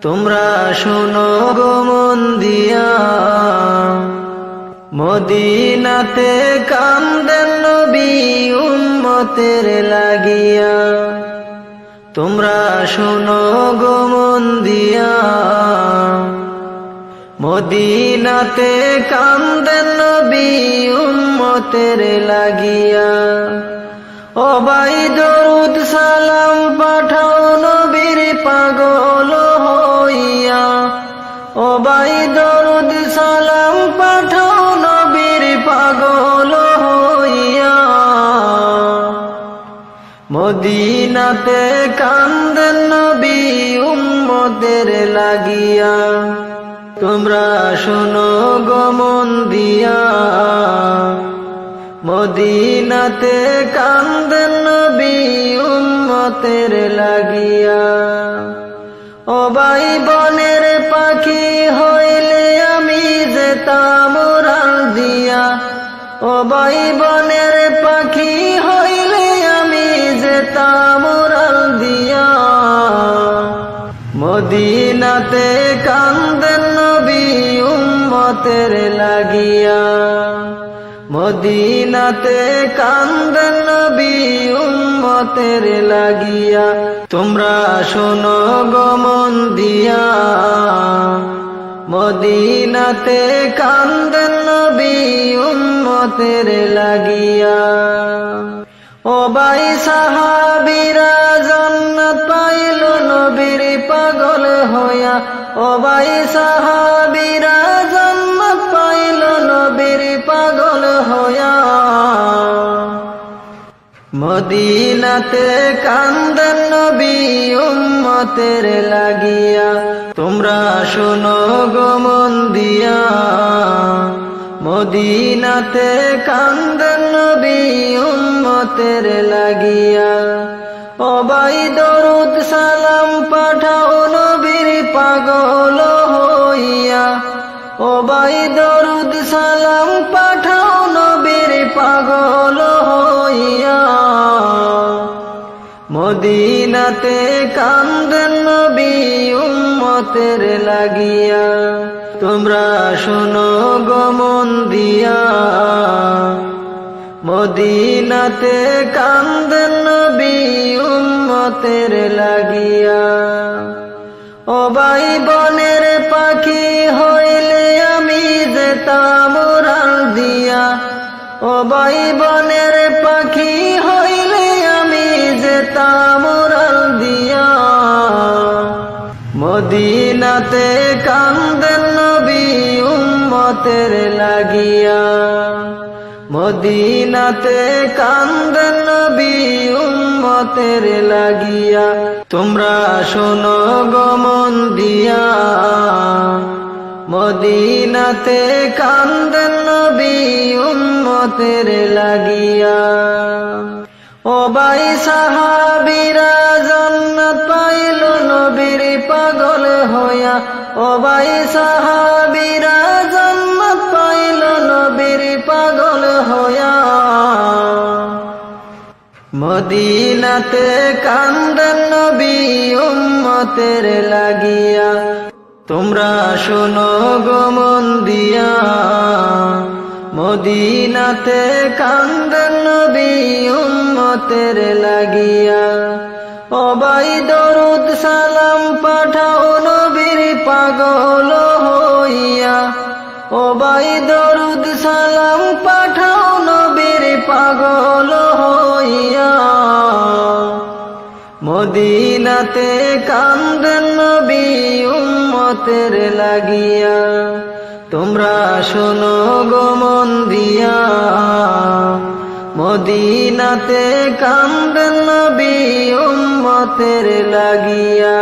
তোমরা শোনো গো মন দিয়া, মদিনাতে কান্দেন নবী উম্মতের লাগিয়া। তোমরা শোনো গো মন দিয়া, মদিনাতে কান্দেন নবী উম্মতের লাগিয়া। ও ভাই দরুদ সালাম পাঠাও নবীর পাগল হইয়া। ও ভাই দরুদ সালাম পাঠাও নবীর পাগল হইয়া। মদিনাতে কান্দেন নবী উম্মতের লাগিয়া। তোমরা শোনো গো মন দিয়া, মদিনাতে কান্দেন নবী উম্মতের লাগিয়া। ও ভাই বনের পাখি হইলে আমি যেতাম উড়াল দিয়া। ও ভাই বনের পাখি হইলে আমি যেতাম উড়াল দিয়া। মদিনাতে কান্দেন নবী উম্মতের লাগিয়া। মদিনাতে কান্দেন নবী উম্মতের লাগিয়া। তোমরা শোনো গো মন দিয়া, মদিনাতে কান্দেন নবী উম্মতের লাগিয়া। ও ভাই সাহাবীরা জান্নাত পাইল নবীর পাগল হইয়া। ও ভাই সাহাবীরা জান্নাত পাইল নবীর পাগল হইয়া। মদিনাতে কান্দেন নবী উম্মতের লাগিয়া। তোমরা শোনো গো মন দিয়া, মদিনাতে কান্দেন নবী উম্মতের লাগিয়া। ও ভাই দরুদ সালাম পাঠাও নবীর পাগল হইয়া। ও ভাই দরুদ সালাম পাঠাও নবীর পাগল হইয়া। মদিনাতে কান্দেন নবী উম্মতের লাগিয়া। তোমরা শোনো গো মন দিয়া, মদিনাতে কান্দেন নবী উম্মতের লাগিয়া। ও ভাই বনের পাখি হইলে আমি যেতাম উড়াল দিয়া। ও ভাই বনের পাখি হইলে আমি যেতাম উড়াল দিয়া। মদিনাতে কান্দেন নবী উম্মতের লাগিয়া। মদিনাতে কান্দেন নবী উম্মতের লাগিয়া। তোমরা শোনো গো মন দিয়া, মদিনাতে কান্দেন নবী উম্মতের লাগিয়া। ও ভাই সাহাবীরা জান্নাত পাইল নবীর পাগল হইয়া। ও ভাই সাহাবীরা জান্নাত পাইল নবীর পাগল হইয়া। মদিনাতে কান্দেন নবী উম্মতের লাগিয়া। তোমরা শোনো গো মন দিয়া, মদিনাতে কান্দেন নবী উম্মতের লাগিয়া। ও ভাই দরুদ সালাম পাঠাও নবীর পাগল হইয়া। ও ভাই দরুদ সালাম পাঠাও নবীর পাগল হইয়া। মদিনাতে কান্দেন নবী উম্মতের লাগিয়া। তোমরা শোনো গো মন দিয়া, মদিনাতে কান্দেন নবী উম্মতের লাগিয়া।